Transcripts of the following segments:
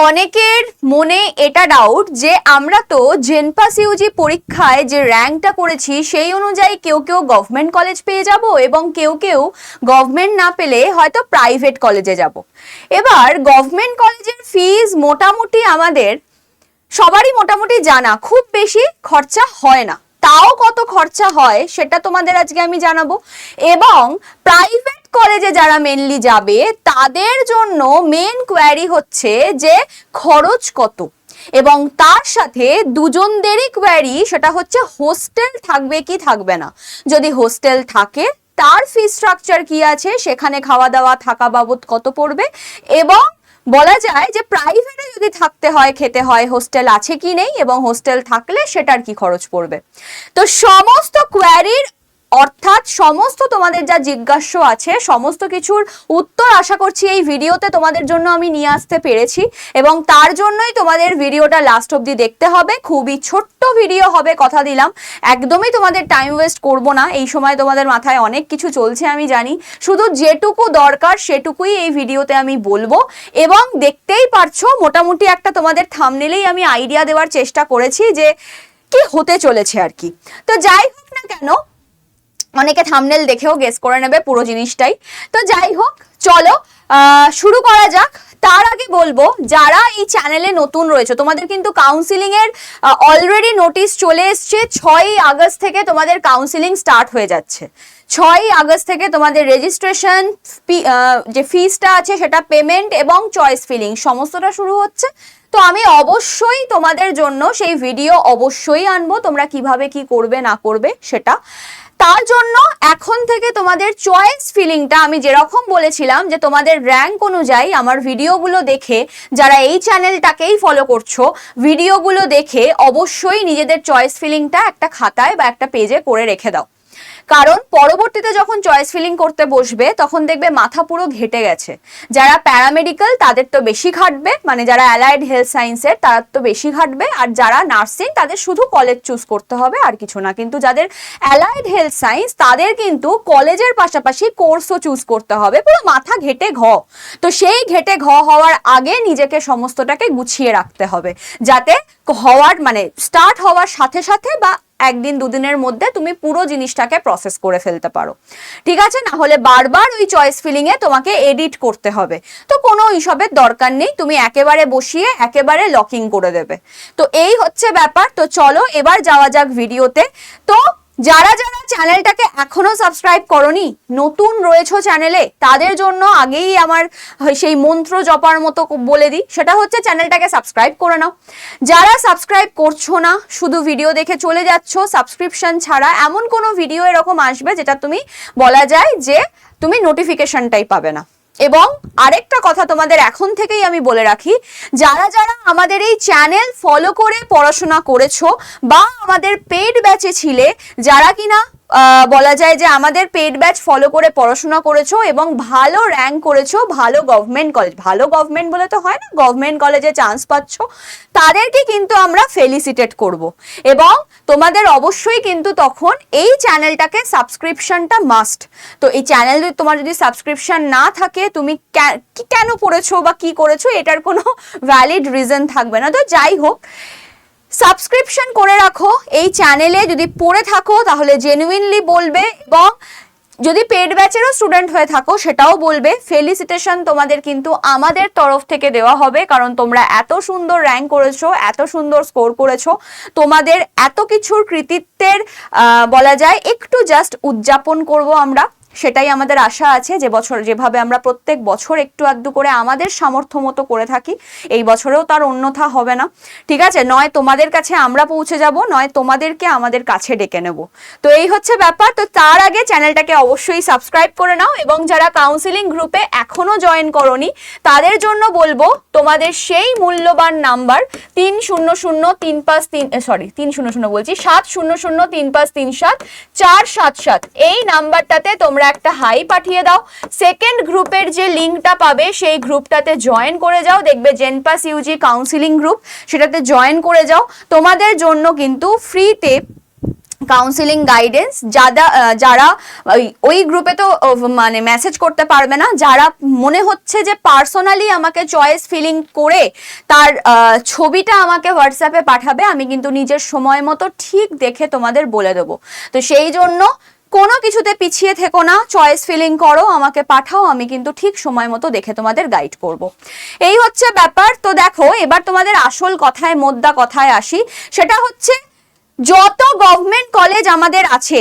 অনেকের মনে এটা ডাউট যে আমরা তো জেনপাস ইউজি পরীক্ষায় যে র্যাঙ্কটা করেছি সেই অনুযায়ী কেউ কেউ গভর্নমেন্ট কলেজ পেয়ে যাব এবং কেউ কেউ গভর্নমেন্ট না পেলে হয়তো প্রাইভেট কলেজে যাব। এবার গভর্নমেন্ট কলেজের ফিজ মোটামুটি আমাদের সবারই মোটামুটি জানা, খুব বেশি খরচা হয় না। তাও কত খরচা হয় সেটা তোমাদের আজকে আমি জানাবো। এবং প্রাইভেট কলেজে যারা মেনলি যাবে তাদের জন্য মেন কোয়ারি হচ্ছে যে খরচ কত, এবং তার সাথে দুজনদেরই কোয়ারি সেটা হচ্ছে হোস্টেল থাকবে কি থাকবে না। যদি হোস্টেল থাকে তার ফি স্ট্রাকচার কি আছে, সেখানে খাওয়া দাওয়া থাকা বাবদ কত পড়বে, এবং বলা যায় যে প্রাইভেটে যদি থাকতে হয় খেতে হয় হোস্টেল আছে কি নেই, এবং হোস্টেল থাকলে সেটার কি খরচ পড়বে। তো সমস্ত কোয়ারির অর্থাৎ সমস্ত তোমাদের যা জিজ্ঞাস্য আছে সমস্ত কিছুর উত্তর আশা করছি এই ভিডিওতে তোমাদের জন্য আমি নিয়ে আসতে পেরেছি, এবং তার জন্যই তোমাদের ভিডিওটা লাস্ট অবধি দেখতে হবে। খুবই ছোট্ট ভিডিও হবে, কথা দিলাম, একদমই তোমাদের টাইম ওয়েস্ট করব না। এই সময় তোমাদের মাথায় অনেক কিছু চলছে আমি জানি, শুধু যেটুকু দরকার সেটুকুই এই ভিডিওতে আমি বলবো। এবং দেখতেই পারছো মোটামুটি একটা তোমাদের থাম্বনেইলেই আমি আইডিয়া দেওয়ার চেষ্টা করেছি যে কি হতে চলেছে আর কি। তো যাই হোক না কেন, অনেকে থাম্বনেল দেখেও গেস করে নেবে পুরো জিনিসটাই। তো যাই হোক, চলো শুরু করা যাক। তার আগে বলবো যারা এই চ্যানেলে নতুন রয়েছে তোমাদের কিন্তু কাউন্সিলিং এর অলরেডি নোটিশ চলে এসছে। 6ই আগস্ট থেকে তোমাদের কাউন্সিলিং স্টার্ট হয়ে যাচ্ছে। 6ই আগস্ট থেকে তোমাদের রেজিস্ট্রেশন যে ফিসটা আছে সেটা পেমেন্ট এবং চয়েস ফিলিং সমস্তটা শুরু হচ্ছে। তো আমি অবশ্যই তোমাদের জন্য সেই ভিডিও অবশ্যই আনবো, তোমরা কিভাবে কি করবে না করবে সেটা। তার জন্য এখন থেকে তোমাদের চয়েস ফিলিংটা আমি যেরকম বলেছিলাম যে তোমাদের র্যাঙ্ক অনুযায়ী আমার ভিডিওগুলো দেখে যারা এই চ্যানেলটাকেই ফলো করছো, ভিডিওগুলো দেখে অবশ্যই নিজেদের চয়েস ফিলিংটা একটা খাতায় বা একটা পেজে করে রেখে দাও। কারণ পরবর্তীতে যখন চয়েস ফিলিং করতে বসবে তখন দেখবে মাথা পুরো ঘেটে গেছে। যারা প্যারামেডিক্যাল তাদের তো বেশি খাটবে, মানে যারা অ্যালাইড হেলথ সায়েন্সের তারা তো বেশি খাটবে, আর যারা নার্সিং তাদের শুধু কলেজ চুজ করতে হবে আর কিছু না। কিন্তু যাদের অ্যালাইড হেলথ সায়েন্স তাদের কিন্তু কলেজের পাশাপাশি কোর্সও চুজ করতে হবে, পুরো মাথা ঘেটে ঘ। তো সেই ঘেটে ঘ হওয়ার আগে নিজেকে সমস্তটাকে গুছিয়ে রাখতে হবে, যাতে হওয়ার মানে স্টার্ট হওয়ার সাথে সাথে বা একদিন দুদিনের মধ্যে তুমি পুরো জিনিসটাকে প্রসেস করে ফেলতে পারো, ঠিক আছে? না হলে বারবার ওই চয়েস ফিলিং এ তোমাকে এডিট করতে হবে। তো কোনো এইসবের দরকার নেই, তুমি একেবারে বসিয়ে একেবারে লকিং করে দেবে। তো এই হচ্ছে ব্যাপার। তো চলো এবার যাওয়া যাক ভিডিওতে। তো যারা যারা চ্যানেলটাকে এখনো সাবস্ক্রাইব করনি, নতুন রয়েছো চ্যানেলে, তাদের জন্য আগেই আমার সেই মন্ত্র জপার মতো বলে দিই, সেটা হচ্ছে চ্যানেলটাকে সাবস্ক্রাইব করে নাও। যারা সাবস্ক্রাইব করছো না, শুধু ভিডিও দেখে চলে যাচ্ছ সাবস্ক্রিপশন ছাড়া, এমন কোনো ভিডিও এরকম আসবে যেটা তুমি বলা যায় যে তুমি নোটিফিকেশনটাই পাবে না। এবং আরেকটা কথা তোমাদের এখন থেকেই আমি বলে রাখি, যারা যারা আমাদের এই চ্যানেল ফলো করে পড়াশোনা করেছো বা আমাদের পেড ব্যাচে ছিলে, যারা কিনা বলা যায় যে আমাদের পেড ব্যাচ ফলো করে পড়াশোনা করেছো এবং ভালো র্যাঙ্ক করেছো, ভালো গভর্নমেন্ট কলেজ, ভালো গভর্নমেন্ট বলে তো হয় না, গভর্নমেন্ট কলেজে চান্স পাচ্ছ, তাদেরকে কিন্তু আমরা ফেলিসিটেট করব। এবং তোমাদের অবশ্যই কিন্তু তখন এই চ্যানেলটাকে সাবস্ক্রিপশনটা মাস্ট। তো এই চ্যানেল তোমার যদি সাবস্ক্রিপশন না থাকে, তুমি কেন পড়েছো বা কি করেছো এটার কোনো ভ্যালিড রিজন থাকবে না। তো যাই হোক, সাবস্ক্রিপশন করে রাখো এই চ্যানেলে। যদি পড়ে থাকো তাহলে জেনুইনলি বলবে, এবং যদি পেড ব্যাচেরও স্টুডেন্ট হয়ে থাকো সেটাও বলবে। ফেলিসিটেশন তোমাদের কিন্তু আমাদের তরফ থেকে দেওয়া হবে, কারণ তোমরা এত সুন্দর র্যাঙ্ক করেছো, এত সুন্দর স্কোর করেছো। তোমাদের এত কিছুর কৃতিত্বের বলা যায় একটু জাস্ট উদযাপন করব আমরা, সেটাই আমাদের আশা আছে। যে বছর যেভাবে আমরা প্রত্যেক বছর একটু আধটু করে আমাদের সামর্থ্য মতো করে থাকি, এই বছরেও তার অন্যথা হবে না, ঠিক আছে? নয় তোমাদের কাছে আমরা পৌঁছে যাব, নয় তোমাদেরকে আমাদের কাছে ডেকে নেব। তো এই হচ্ছে ব্যাপার। তো তার আগে চ্যানেলটাকে অবশ্যই সাবস্ক্রাইব করে নাও, এবং যারা কাউন্সিলিং গ্রুপে এখনো জয়েন করোনি তাদের জন্য বলবো তোমাদের সেই মূল্যবান নাম্বার 7003537 এই নাম্বারটাতে তোমরা একটা হাই পাঠিয়ে দাও। সেকেন্ড গ্রুপের যে লিংকটা পাবে সেই গ্রুপটাতে জয়েন করে যাও, দেখবে জেনপাস ইউজি কাউন্সিলিং গ্রুপ, সেটাতে জয়েন করে যাও। তোমাদের জন্য কিন্তু ফ্রিতে কাউন্সিলিং গাইডেন্স, যারা ওই গ্রুপে তো মানে মেসেজ করতে পারবে না, যারা মনে হচ্ছে যে পার্সোনালি আমাকে চয়েস ফিলিং করে তার ছবিটা আমাকে হোয়াটসঅ্যাপে পাঠাবে, আমি কিন্তু নিজের সময় মতো ঠিক দেখে তোমাদের বলে দেবো। তো সেই জন্য কোনো কিছুতে পিছিয়ে থেকো না, চয়েস ফিলিং করো, আমাকে পাঠাও, আমি কিন্তু ঠিক সময় মতো দেখে তোমাদের গাইড করব। এই হচ্ছে ব্যাপার। তো দেখো এবার তোমাদের আসল কথায়, মোদ্দা কথায় আসি, সেটা হচ্ছে যত গভর্নমেন্ট কলেজ আমাদের আছে,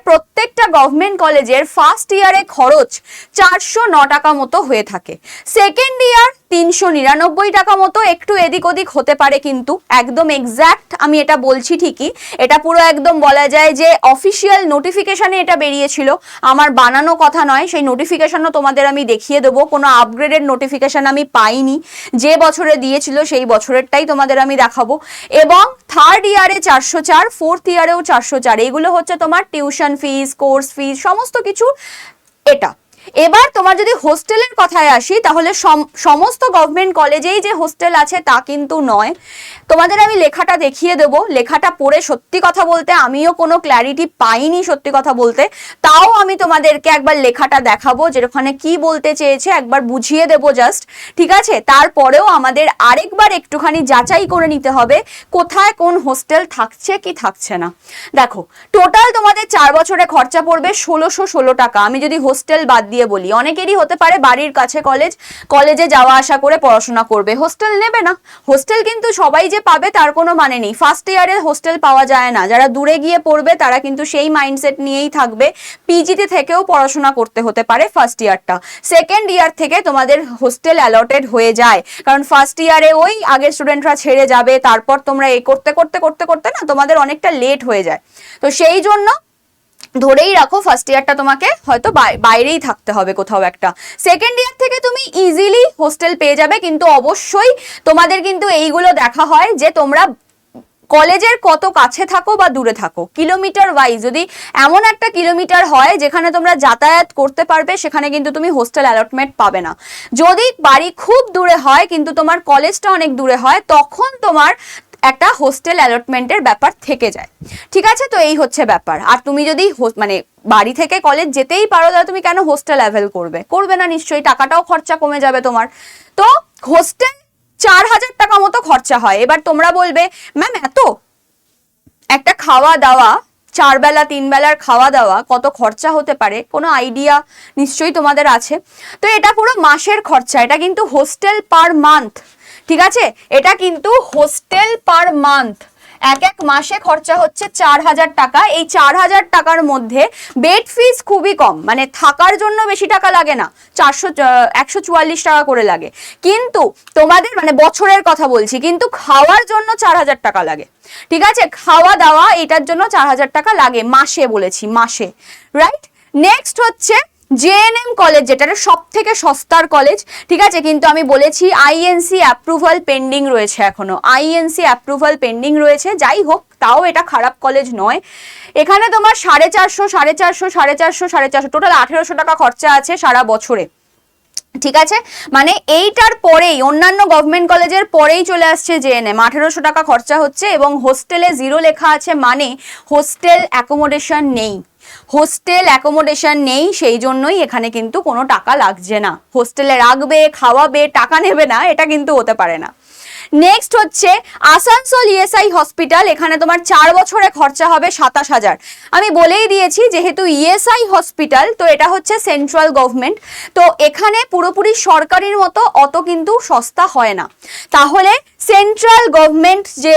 প্রত্যেকটা গভর্নমেন্ট কলেজের ফার্স্ট ইয়ারে খরচ 409 টাকা মতো হয়ে থাকে, সেকেন্ড ইয়ার 399 টাকা মতো, একটু এদিক ওদিক হতে পারে, কিন্তু একদম এক্স্যাক্ট আমি এটা বলছি ঠিকই, এটা পুরো একদম বলা যায় যে অফিসিয়াল নোটিফিকেশনে এটা বেরিয়েছিল, আমার বানানো কথা নয়। সেই নোটিফিকেশনও তোমাদের আমি দেখিয়ে দেবো, কোনো আপগ্রেডেড নোটিফিকেশন আমি পাইনি, যে বছরে দিয়েছিল সেই বছরেরটাই তোমাদের আমি দেখাবো। এবং থার্ড ইয়ারে 404, ফোর্থ ইয়ারেও 404, এগুলো হচ্ছে তোমার টিউশন ফিস, কোর্স ফিস, সমস্ত কিছু এটা। এবার তোমার যদি হোস্টেলের কথায় আসি, তাহলে সমস্ত গভর্নমেন্ট কলেজেই যে হোস্টেল আছে তা কিন্তু নয়। তোমাদের আমি লেখাটা দেখিয়ে দেবো, লেখাটা পড়ে সত্যি কথা বলতে আমিও কোনো ক্ল্যারিটি পাইনি, সত্যি কথা বলতে, তাও আমি তোমাদেরকে একবার লেখাটা দেখাবো, যেখানে কি বলতে চেয়েছে একবার বুঝিয়ে দেবো জাস্ট, ঠিক আছে? তারপরেও আমাদের আরেকবার একটুখানি যাচাই করে নিতে হবে কোথায় কোন হোস্টেল থাকছে কি থাকছে না। দেখো টোটাল তোমাদের 4 বছরে খরচা পড়বে 1616 টাকা। আমি যদি হোস্টেল বাদ দিয়ে বলি, অনেকেরই হতে পারে বাড়ির কাছে কলেজ, কলেজে যাওয়া আসা করে পড়াশোনা করবে, হোস্টেল নেবে না। হোস্টেল কিন্তু সবাই যে পাবে তার কোনো মানে নেই, ফার্স্ট ইয়ারে হোস্টেল পাওয়া যায় না, যারা দূরে গিয়ে পড়বে তারা কিন্তু সেই মাইন্ডসেট নিয়েই থাকবে, পিজিতে থেকেও পড়াশোনা করতে হতে পারে ফার্স্ট ইয়ারটা, সেকেন্ড ইয়ার থেকে তোমাদের হোস্টেল অ্যালটেড হয়ে যায়, কারণ ফার্স্ট ইয়ারে ওই আগের স্টুডেন্টরা ছেড়ে যাবে, তারপর তোমরা এই করতে করতে করতে করতে না তোমাদের অনেকটা লেট হয়ে যায়। তো সেই জন্য ধরেই রাখো ফার্স্ট ইয়ারটা তোমাকে হয়তো বাইরেই থাকতে হবে কোথাও একটা, সেকেন্ড ইয়ার থেকে তুমি ইজিলি হোস্টেল পেয়ে যাবে, কিন্তু অবশ্যই তোমাদের কিন্তু এইগুলো দেখা হয় যে তোমরা কলেজের কত কাছে থাকো বা দূরে থাকো, কিলোমিটার ওয়াইজ যদি এমন একটা কিলোমিটার হয় যেখানে তোমরা যাতায়াত করতে পারবে, সেখানে কিন্তু তুমি হোস্টেল অ্যালটমেন্ট পাবে না। যদি বাড়ি খুব দূরে হয় কিন্তু তোমার কলেজটা অনেক দূরে হয়, তখন তোমার একটা হোস্টেল অ্যালটমেন্টের ব্যাপার থেকে যায়, ঠিক আছে? তো এই হচ্ছে ব্যাপার। আর তুমি যদি মানে বাড়ি থেকে কলেজ যেতেই পারো, তাহলে তুমি কেন হোস্টেল অ্যাভেল করবে? করবে না নিশ্চয়ই, টাকাটাও খরচা কমে যাবে তোমার। তো হোস্টেল 4000 টাকা মতো খরচা হয়। এবার তোমরা বলবে ম্যাম এত, একটা খাওয়া দাওয়া 4 বেলা 3 বেলার খাওয়া দাওয়া কত খরচা হতে পারে, কোনো আইডিয়া নিশ্চয়ই তোমাদের আছে? তো এটা পুরো মাসের খরচা, এটা কিন্তু হোস্টেল পার মান্থ, ঠিক আছে? এটা কিন্তু হোস্টেল পার মান্থ, এক মাসে খরচা হচ্ছে 4000 টাকা। এই 4000 টাকার মধ্যে বেড ফিস খুবই কম, মানে থাকার জন্য বেশি টাকা লাগে না, 144 টাকা করে লাগে, কিন্তু তোমাদের মানে বছরের কথা বলছি, কিন্তু খাওয়ার জন্য 4000 টাকা লাগে, ঠিক আছে? খাওয়া দাওয়া এটার জন্য 4000 টাকা লাগে মাসে, বলেছি মাসে, রাইট? নেক্সট হচ্ছে জেএনএম কলেজ, যেটা সব থেকে সস্তার কলেজ, ঠিক আছে? কিন্তু আমি বলেছি আইএনসি অ্যাপ্রুভাল পেন্ডিং রয়েছে, এখনো আইএনসি অ্যাপ্রুভাল পেন্ডিং রয়েছে। যাই হোক, তাও এটা খারাপ কলেজ নয়। এখানে তোমার 450 টোটাল 1800 টাকা খরচা আছে সারা বছরে, ঠিক আছে? মানে এইটার পরেই অন্যান্য গভর্নমেন্ট কলেজের পরেই চলে আসছে জেএনএম, 1800 টাকা খরচা হচ্ছে, এবং হোস্টেলে 0 লেখা আছে, মানে হোস্টেল অ্যাকোমোডেশন নেই, হোস্টেল অ্যাকোমোডেশন নেই, সেই জন্যই এখানে কিন্তু কোনো টাকা লাগছে না। হোস্টেলে রাখবে, খাওয়াবে, টাকা নেবে না, এটা কিন্তু হতে পারে না। নেক্সট হচ্ছে আসানসোল ইএসআই হসপিটাল, এখানে তোমার 4 বছরে খরচা হবে 27000। আমি বলেই দিয়েছি যেহেতু ইএসআই হসপিটাল, তো এটা হচ্ছে সেন্ট্রাল গভর্নমেন্ট, তো এখানে পুরোপুরি সরকারির মতো অত কিন্তু সস্তা হয় না। তাহলে সেন্ট্রাল গভর্নমেন্ট যে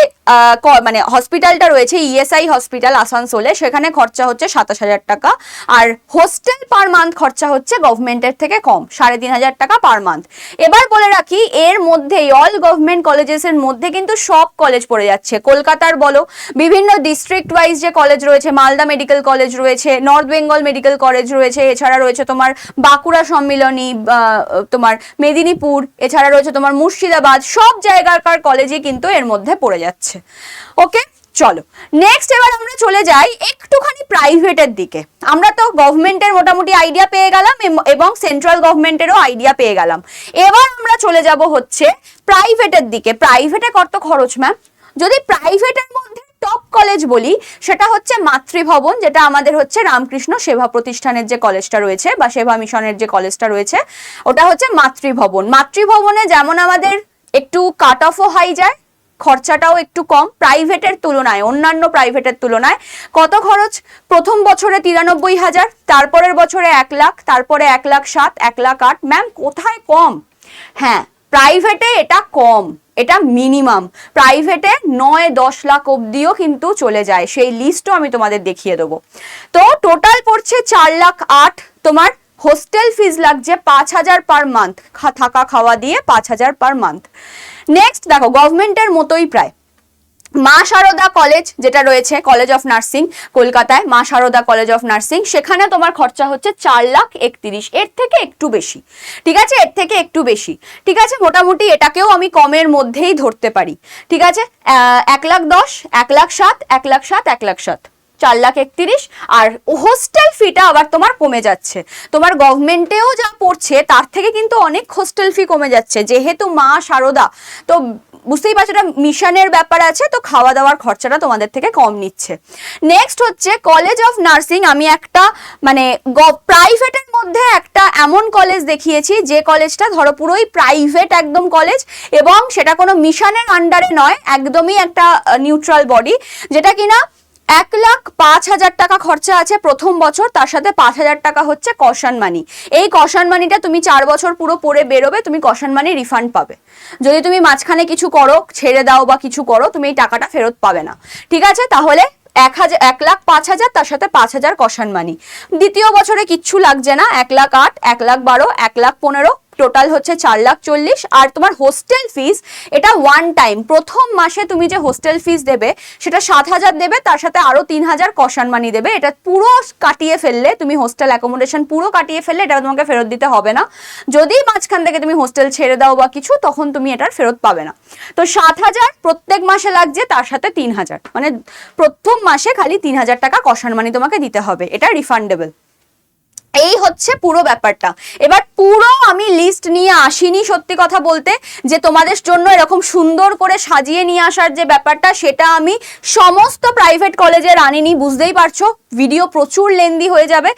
মানে হসপিটালটা রয়েছে ইএসআই হসপিটাল আসানসোলে, সেখানে খরচা হচ্ছে 27000 টাকা, আর হোস্টেল পার মান্থ খরচা হচ্ছে গভর্নমেন্টের থেকে কম, 3500 টাকা পার মান্থ। এবার বলে রাখি এর মধ্যেই অল গভর্নমেন্ট কলেজেসের মধ্যে কিন্তু সব কলেজ পড়ে যাচ্ছে, কলকাতার বলো, বিভিন্ন ডিস্ট্রিক্ট ওয়াইজ যে কলেজ রয়েছে, মালদা মেডিকেল কলেজ রয়েছে, নর্থ বেঙ্গল মেডিকেল কলেজ রয়েছে, এছাড়া রয়েছে তোমার বাঁকুড়া সম্মিলনী, তোমার মেদিনীপুর, এছাড়া রয়েছে তোমার মুর্শিদাবাদ, সব জায়গাকার কলেজে কিন্তু এর মধ্যে পড়ে যাচ্ছে। ওকে, চলো নেক্সট এবার আমরা চলে যাই একটুখানি প্রাইভেটের দিকে। আমরা তো গভর্নমেন্টের মোটামুটি আইডিয়া পেয়ে গেলাম এবং সেন্ট্রাল গভর্নমেন্টেরও আইডিয়া পেয়ে গেলাম, এবার আমরা চলে যাব হচ্ছে প্রাইভেটের দিকে। প্রাইভেটে কত খরচ ম্যাম? যদি প্রাইভেটের মধ্যে টপ কলেজ বলি সেটা হচ্ছে মাতৃভবন, যেটা আমাদের হচ্ছে রামকৃষ্ণ সেবা প্রতিষ্ঠানের যে কলেজটা রয়েছে বা সেবা মিশনের যে কলেজটা রয়েছে ওটা হচ্ছে মাতৃভবন। মাতৃভবনে যেমন আমাদের একটু কাট অফও হাই যায়, খরচাটাও একটু কম প্রাইভেটের তুলনায়, অন্যান্য প্রাইভেটের তুলনায়। কত খরচ? প্রথম বছরে 93,000, তারপরের বছরে 1 লাখ, তারপরে 1,07,000, 1,08,000। ম্যাম কোথায় কম? হ্যাঁ, প্রাইভেটে এটা কম, এটা মিনিমাম। প্রাইভেটে 9-10 লাখ অব্দিও কিন্তু চলে যায়, সেই লিস্টও আমি তোমাদের দেখিয়ে দেবো। তো টোটাল পড়ছে 4,08,000। তোমার হোস্টেল ফিজ লাগছে 5,000 পার মান্থ, থাকা খাওয়া দিয়ে 5,000 পার মান্থ। নেক্সট দেখো, গভর্নমেন্টের মতোই প্রায় মা শারদা কলেজ যেটা রয়েছে, কলেজ অফ নার্সিং কলকাতায়, মা শারদা কলেজ অফ নার্সিং, সেখানে তোমার খরচা হচ্ছে 4,31,000, এর থেকে একটু বেশি। ঠিক আছে, এর থেকে একটু বেশি। ঠিক আছে, মোটামুটি এটাকেও আমি কমের মধ্যেই ধরতে পারি। ঠিক আছে, 1,10,000, 1,07,000, 1,07,000, 1,07,000, 4,31,000। আর হোস্টেল ফিটা আবার তোমার কমে যাচ্ছে। তোমার গভর্নমেন্টেও যা পড়ছে তার থেকে কিন্তু অনেক হোস্টেল ফি কমে যাচ্ছে, যেহেতু মা শারদা, তো বুঝতেই পারছো এটা মিশনের ব্যাপার আছে, তো খাওয়া দাওয়ার খরচাটা তোমাদের থেকে কম নিচ্ছে। নেক্সট হচ্ছে কলেজ অফ নার্সিং। আমি একটা মানে প্রাইভেটের মধ্যে একটা এমন কলেজ দেখিয়েছি যে কলেজটা ধরো পুরোই প্রাইভেট একদম কলেজ, এবং সেটা কোনো মিশনের আন্ডারে নয়, একদমই একটা নিউট্রাল বডি, যেটা কিনা 1,05,000 টাকা খরচা আছে প্রথম বছর, তার সাথে 5,000 টাকা হচ্ছে কশন মানি। এই কশন মানিটা তুমি 4 বছর পুরো পড়ে বেরোবে, তুমি কশন মানি রিফান্ড পাবে। যদি তুমি মাঝখানে কিছু করো, ছেড়ে দাও বা কিছু করো, তুমি এই টাকাটা ফেরত পাবে না। ঠিক আছে, তাহলে 1,05,000 তার সাথে 5,000 কশন মানি। দ্বিতীয় বছরে কিচ্ছু লাগছে না, 1,08,000, 1,12,000, 1,15,000, টোটাল হচ্ছে 4,40,000। আর তোমার হোস্টেল ফিস এটা ওয়ান টাইম, প্রথম মাসে তুমি যে হোস্টেল ফিস দেবে সেটা 7,000 দেবে, তার সাথে আরো 3,000 কশন মানি দেবে। এটা পুরো কাটিয়ে ফেললে, তুমি হোস্টেল অ্যাকোমোডেশন পুরো কাটিয়ে ফেললে এটা তোমাকে ফেরত দিতে হবে না। যদি মাঝখান থেকে তুমি হোস্টেল ছেড়ে দাও বা কিছু, তখন তুমি এটার ফেরত পাবে না। তো 7,000 প্রত্যেক মাসে লাগছে, তার সাথে 3,000, মানে প্রথম মাসে খালি 3,000 টাকা কশন মানি তোমাকে দিতে হবে, এটা রিফান্ডেবল। এই হচ্ছে পুরো ব্যাপারটা। এবার পুরো আমি লিস্ট নিয়ে আসিনি সত্যি কথা বলতে, যে তোমাদের জন্য এরকম সুন্দর করে সাজিয়ে নিয়ে আসার যে ব্যাপারটা, সেটা আমি সমস্ত প্রাইভেট কলেজের আনিনি, বুঝতেই পারছো ভিডিও প্রচুর লেন্দি হয়ে যাবে।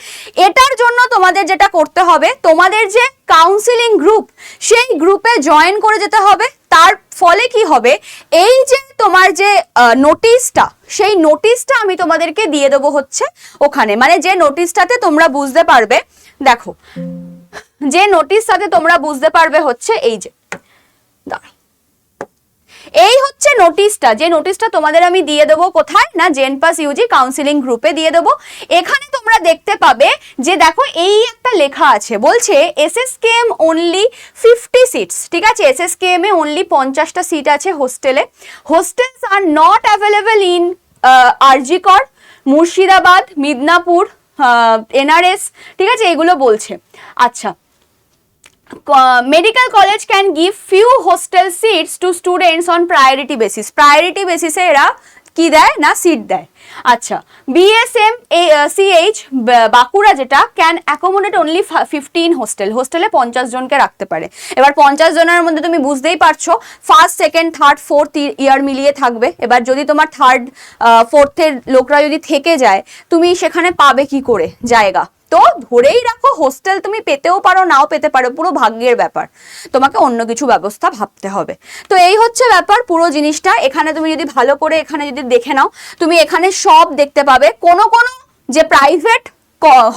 এটার জন্য তোমাদের যেটা করতে হবে, তোমাদের যে কাউন্সিলিং গ্রুপ, সেই গ্রুপে জয়েন করে যেতে হবে। তার ফলে কি হবে, এই যে তোমার যে নোটিশটা, সেই নোটিশটা আমি তোমাদেরকে দিয়ে দেবো হচ্ছে ওখানে, মানে যে নোটিশটাতে তোমরা বুঝতে পারবে, দেখো যে নোটিশটাতে তোমরা বুঝতে পারবে হচ্ছে এই যে, দাঁড়াও, এই হচ্ছে নোটিশটা, যে নোটিশটা তোমাদের আমি দিয়ে দেবো কোথায় না, জেনপাস ইউজি কাউন্সিলিং গ্রুপে দিয়ে দেবো। এখানে তোমরা দেখতে পাবে যে দেখো এই একটা লেখা আছে, বলছে এসএসকেএম অনলি 50 সিটস। ঠিক আছে, এসএসকেএম এ অনলি 50টা সিট আছে হোস্টেলে। Hostels are not available in RG Kar, Murshidabad, Midnapore, NRS. ঠিক আছে, এগুলো বলছে। আচ্ছা, medical college can give few hostel seats to students on priority basis. priority basis এ এরা কি দেয় না, সিট দেয়। আচ্ছা, বিএসএম সিএইচ বাঁকুড়া যেটা ক্যান অ্যাকোমোডেট অনলি 15 হোস্টেল, হোস্টেলে 50 জনকে রাখতে পারে। এবার 50 জনের মধ্যে তুমি বুঝতেই পারছো first, second, third, fourth year মিলিয়ে থাকবে। এবার যদি তোমার থার্ড ফোর্থের লোকরা যদি থেকে যায়, তুমি সেখানে পাবে কি করে জায়গা? তো ধরেই রাখো হোস্টেল তুমি পেতেও পারো, নাও পেতে পারো, পুরো ভাগ্যের ব্যাপার, তোমাকে অন্য কিছু ব্যবস্থা ভাবতে হবে। তো এই হচ্ছে ব্যাপার পুরো জিনিসটা। এখানে তুমি যদি ভালো করে এখানে যদি দেখে নাও, তুমি এখানে সব দেখতে পাবে। কোনো যে প্রাইভেট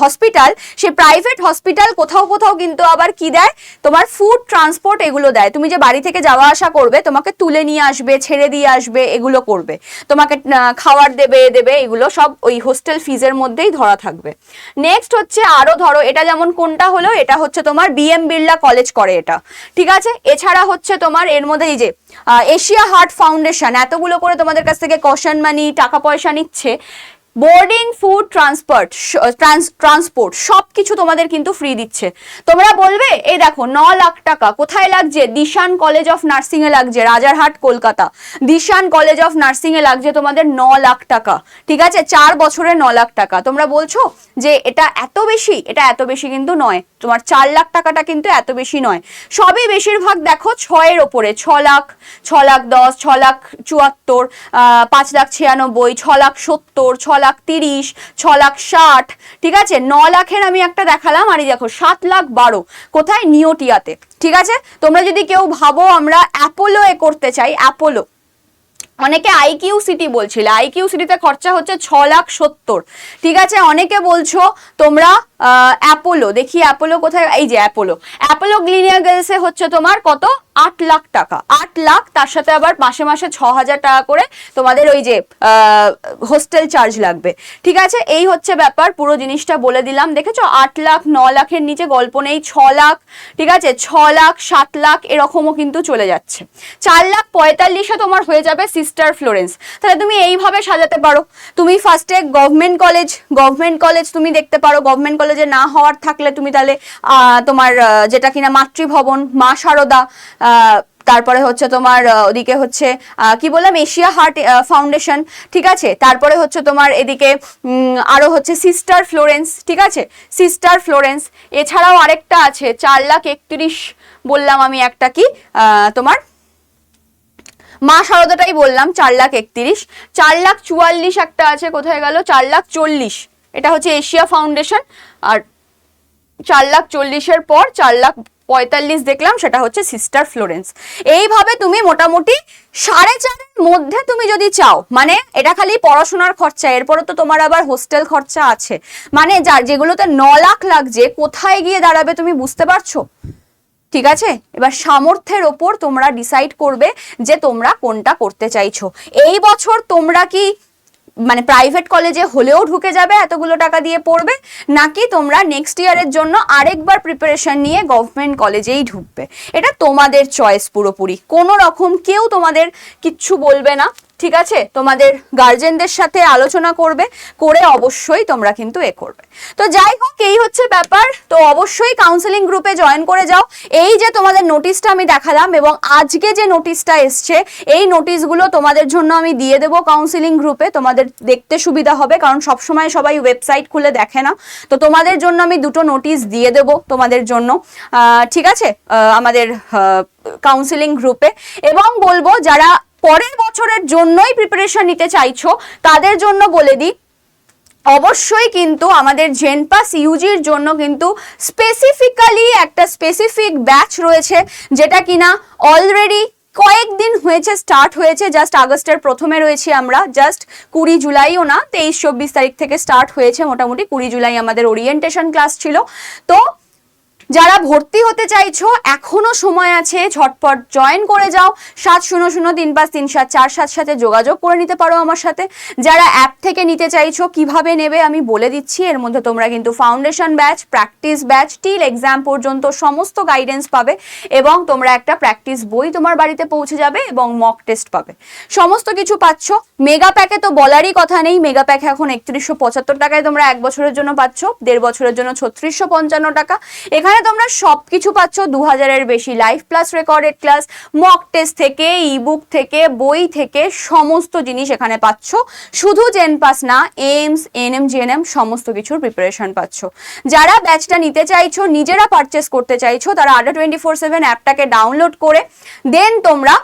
হসপিটাল, সে প্রাইভেট হসপিটাল কোথাও কোথাও কিন্তু আবার কি দেয়, তোমার ফুড ট্রান্সপোর্ট এগুলো দেয়। তুমি যে বাড়ি থেকে যাওয়া আসা করবে, তোমাকে তুলে নিয়ে আসবে, ছেড়ে দিয়ে আসবে, এগুলো করবে, তোমাকে খাবার দেবে, এগুলো সব ওই হোস্টেল ফিজের মধ্যেই ধরা থাকবে। নেক্সট হচ্ছে আরো ধরো, এটা যেমন কোনটা হলো, এটা হচ্ছে তোমার বিএম বিড়লা কলেজ করে এটা। ঠিক আছে, এছাড়া হচ্ছে তোমার এর মধ্যে এই যে এশিয়া হার্ট ফাউন্ডেশন, এতগুলো করে তোমাদের কাছ থেকে কশন মানি টাকা পয়সা নিচ্ছে। বোর্ডিং, ফুড, ট্রান্সপোর্ট সবকিছু তোমাদের কিন্তু ফ্রি দিচ্ছে। তোমরা বলবে এই দেখো 9 লাখ টাকা কোথায় লাগছে, দিশান কলেজ অফ নার্সিং এ লাগছে, Rajarhat Kolkata, Dishan college of nursing এ লাগছে তোমাদের 9 লাখ টাকা, ঠিক আছে, 4 বছরে 9 লাখ টাকা। তোমরা বলছো যে এটা এত বেশি, এটা এত বেশি কিন্তু নয়, তোমার 4 লাখ টাকাটা কিন্তু এত বেশি নয়। সবই বেশিরভাগ দেখো 6 এর ওপরে, 6 লাখ, 6 লাখ 10, 6 লাখ 74, 5 লাখ 96, 6 লাখ 70, 6 লাখ 30, 6 লাখ 60, ঠিক আছে। 9 লাখের আমি একটা দেখালাম, আর এই দেখো 7 লাখ 12 কোথায়, নিওটিয়াতে, ঠিক আছে। তোমরা যদি কেউ ভাবো আমরা অ্যাপোলো এ করতে চাই, অ্যাপোলো, অনেকে আইকিউ সিটি বলছিলে, আইকিউ সিটিতে খরচা হচ্ছে 6 লাখ 70, ঠিক আছে। অনেকে বলছো তোমরা অ্যাপোলো, দেখি অ্যাপোলো কোথায়, এই যে অ্যাপোলো, অ্যাপোলো গ্লিনিয়া গার্লসে হচ্ছে তোমার কত, 8 লাখ টাকা, 8 লাখ, তার সাথে আবার মাসে মাসে 6,000 টাকা করে তোমাদের ওই যে হোস্টেল চার্জ লাগবে, ঠিক আছে। এই হচ্ছে ব্যাপার, পুরো জিনিসটা বলে দিলাম, দেখেছো 8 লাখ, 9 লাখের নিচে গল্প নেই, 6 লাখ, ঠিক আছে, 6 লাখ 7 লাখ এরকমও কিন্তু চলে যাচ্ছে। 4 লাখ 45-এ তোমার হয়ে যাবে সিস্টার ফ্লোরেন্স। তাহলে তুমি এইভাবে সাজাতে পারো, তুমি ফার্স্টে গভর্নমেন্ট কলেজ তুমি দেখতে পারো, গভর্নমেন্ট কলেজে না হওয়ার থাকলে তুমি তাহলে তোমার যেটা কিনা মাতৃভবন, মা শারদা, তারপরে হচ্ছে তোমার ওদিকে হচ্ছে কি বললাম, এশিয়া হার্ট ফাউন্ডেশন, ঠিক আছে। তারপরে হচ্ছে তোমার এদিকে আরো হচ্ছে সিস্টার ফ্লোরেন্স, ঠিক আছে, সিস্টার ফ্লোরেন্স। এছাড়াও আরেকটা আছে 4 লাখ 31 বললাম আমি, একটা কি তোমার মা শারদাটাই বললাম, 4 লাখ 31, 4 লাখ 44 একটা আছে, কোথায় গেল, 4 লাখ 40, এটা হচ্ছে এশিয়া ফাউন্ডেশন। আর 4 লাখ 40-এর পর 4 লাখ 45 দেখলাম, সেটা হচ্ছে সিস্টার ফ্লোরেন্স। এইভাবে তুমি মোটামুটি 4.5-এর মধ্যে তুমি যদি চাও, মানে এটা খালি পড়াশোনার খরচা, এরপরে তো তোমার আবার হোস্টেল খরচা আছে, মানে যার যেগুলোতে 9 লাখ লাগছে কোথায় গিয়ে দাঁড়াবে তুমি বুঝতে পারছো, ঠিক আছে। এবার সামর্থ্যের ওপর তোমরা ডিসাইড করবে যে তোমরা কোনটা করতে চাইছো। এই বছর তোমরা কি মানে প্রাইভেট কলেজে হলেও ঢুকে যাবে এতগুলো টাকা দিয়ে পড়বে, নাকি তোমরা নেক্সট ইয়ারের জন্য আরেকবার প্রিপারেশন নিয়ে গভর্নমেন্ট কলেজেই ঢুকবে, এটা তোমাদের চয়েস পুরোপুরি। কোনো রকম কেউ তোমাদের কিচ্ছু বলবে না, ঠিক আছে। তোমাদের গার্জেনদের সাথে আলোচনা করবে, করে অবশ্যই তোমরা কিন্তু করবে। তো যাই হোক, এই হচ্ছে ব্যাপার। তো অবশ্যই কাউন্সেলিং গ্রুপে জয়েন করে যাও। এই যে তোমাদের নোটিশটা আমি দেখালাম, এবং আজকে যে নোটিশটা এসছে, এই নোটিশগুলো তোমাদের জন্য আমি দিয়ে দেবো কাউন্সেলিং গ্রুপে, তোমাদের দেখতে সুবিধা হবে, কারণ সবসময় সবাই ওয়েবসাইট খুলে দেখে না। তো তোমাদের জন্য আমি দুটো নোটিশ দিয়ে দেবো তোমাদের জন্য, ঠিক আছে, আমাদের কাউন্সেলিং গ্রুপে। এবং বলবো যারা পরের বছরের জন্যই প্রিপারেশন নিতে চাইছো তাদের জন্য বলে দিই, অবশ্যই কিন্তু আমাদের জেনপাস ইউজির জন্য কিন্তু স্পেসিফিক্যালি একটা স্পেসিফিক ব্যাচ রয়েছে, যেটা কিনা অলরেডি কয়েকদিন হয়েছে স্টার্ট হয়েছে, জাস্ট আগস্টের প্রথমে রয়েছি আমরা, জাস্ট 20 জুলাইও না, 23-24 তারিখ থেকে স্টার্ট হয়েছে, মোটামুটি 20 জুলাই আমাদের ওরিয়েন্টেশন ক্লাস ছিল। তো যারা ভর্তি হতে চাইছো এখনো সময় আছে, ঝটপট জয়েন করে যাও। 7003537477 সাথে যোগাযোগ করে নিতে পারো আমার সাথে। যারা অ্যাপ থেকে নিতে চাইছো কিভাবে নেবে আমি বলে দিচ্ছি, এর মধ্যে তোমরা কিন্তু foundation batch, practice batch, till exam পর্যন্ত সমস্ত গাইডেন্স পাবে, এবং তোমরা একটা প্র্যাকটিস বই তোমার বাড়িতে পৌঁছে যাবে, এবং মক টেস্ট পাবে, সমস্ত কিছু পাচ্ছ। মেগা প্যাকে তো বলারই কথা নেই, মেগা প্যাকে এখন 3175 টাকায় তোমরা 1 বছরের জন্য পাচ্ছ, 1.5 বছরের জন্য 3655 টাকা। এখানে তোমরা সবকিছু পাচ্ছ, 2000-এর বেশি live plus recorded class, mock test থেকে, ইবুক থেকে, বই থেকে, সমস্ত জিনিস এখানে পাচ্ছ। শুধু জেনপাস না, এইমস, এনএম, জিএনএম সমস্ত কিছুর প্রিপারেশন পাচ্ছ। যারা ব্যাচটা নিতে চাইছো, নিজেরা পারচেস করতে চাইছো, তারা আড্ডা 24/7 অ্যাপটাকে ডাউনলোড করে দেন তোমরা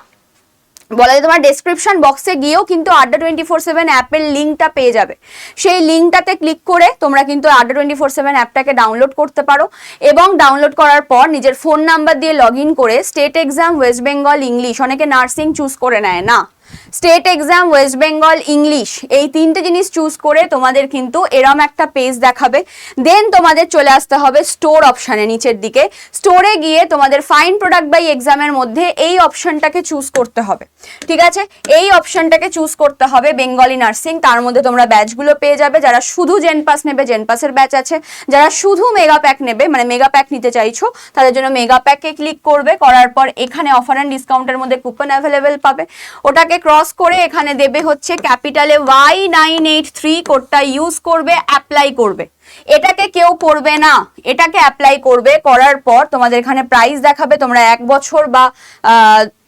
বলা যায় তোমার ডেসক্রিপশন বক্সে গিয়েও কিন্তু আড্ডা 24/7 অ্যাপের লিঙ্কটা পেয়ে যাবে। সেই লিঙ্কটাতে ক্লিক করে তোমরা কিন্তু আড্ডা 24/7 অ্যাপটাকে ডাউনলোড করতে পারো, এবং ডাউনলোড করার পর নিজের ফোন নাম্বার দিয়ে লগ ইন করে state exam, West Bengal, English, অনেকে নার্সিং চুজ করে নেয় না, state exam, West Bengal, English, এই 3টে জিনিস চুজ করে তোমাদের কিন্তু এরম একটা পেজ দেখাবে। দেন তোমাদের চলে আসতে হবে স্টোর অপশানে, নিচের দিকে স্টোরে গিয়ে তোমাদের ফাইন প্রোডাক্ট বাই এক্সামের মধ্যে এই অপশনটাকে চুজ করতে হবে, ঠিক আছে। এই অপশনটাকে চুজ করতে হবে বেঙ্গলি নার্সিং, তার মধ্যে তোমরা ব্যাচগুলো পেয়ে যাবে। যারা শুধু জেনপাস নেবে, জেনপাসের ব্যাচ আছে। যারা শুধু মেগা প্যাক নেবে, মানে মেগা প্যাক নিতে চাইছো, তাদের জন্য মেগা প্যাকে ক্লিক করবে, করার পর এখানে অফার অ্যান্ড ডিসকাউন্টের মধ্যে কুপন অ্যাভেলেবেল পাবে, ওটাকে এটাকে ক্রস করে এখানে দেবে হচ্ছে ক্যাপিটালে Y983, কোডটা ইউজ করবে, অ্যাপ্লাই করবে। এটাকে কেউ করবে না, এটাকে অ্যাপ্লাই করবে, করার পর তোমাদের এখানে প্রাইস দেখাবে, তোমরা 1 বছর বা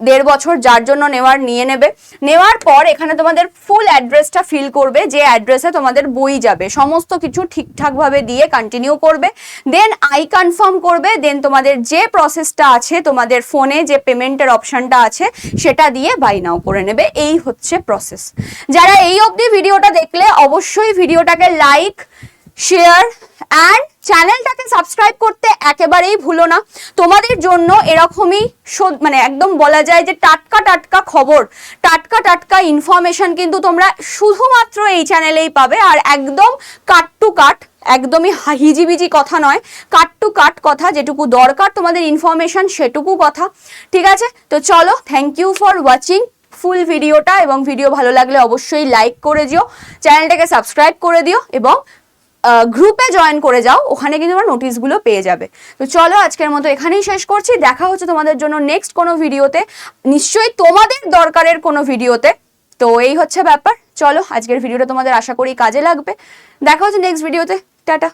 1.5 বছর যার জন্য নেওয়ার নিয়ে নেবে। নেওয়ার পর এখানে তোমাদের ফুল অ্যাড্রেসটা ফিল করবে, যে অ্যাড্রেসে তোমাদের বই যাবে, সমস্ত কিছু ঠিকঠাকভাবে দিয়ে কন্টিনিউ করবে। দেন আই কনফার্ম করবে। দেন তোমাদের যে প্রসেসটা আছে, তোমাদের ফোনে যে পেমেন্টের অপশনটা আছে সেটা দিয়ে বাই নাও করে নেবে। এই হচ্ছে প্রসেস। যারা এই অবধি ভিডিওটা দেখলে অবশ্যই ভিডিওটাকে লাইক, শেয়ার অ্যান্ড চ্যানেলটাকে সাবস্ক্রাইব করতে একেবারেই ভুলো না। তোমাদের জন্য এরকমই মানে একদম বলা যায় যে টাটকা টাটকা খবর, টাটকা টাটকা ইনফরমেশন কিন্তু তোমরা শুধুমাত্র এই চ্যানেলেই পাবে। আর একদম কাট টু কাট, একদমই হিজিবিজি কথা নয়, কাট টু কাট কথা, যেটুকু দরকার তোমাদের ইনফরমেশন সেটুকু কথা। ঠিক আছে, তো চলো, thank you for watching full ভিডিওটা, এবং ভিডিও ভালো লাগলে অবশ্যই লাইক করে দিও, চ্যানেলটাকে সাবস্ক্রাইব করে দিও এবং গ্রুপে জয়েন করে যাও, ওখানে কিন্তু তোমরা নোটিশগুলো পেয়ে যাবে। তো চলো, আজকের মতো এখানেই শেষ করছি। দেখা হচ্ছে তোমাদের জন্য নেক্সট কোনো ভিডিওতে, নিশ্চয়ই তোমাদের দরকারের কোনো ভিডিওতে। তো এই হচ্ছে ব্যাপার। চলো, আজকের ভিডিওটা তোমাদের আশা করি কাজে লাগবে। দেখা হচ্ছে নেক্সট ভিডিওতে। টাটা।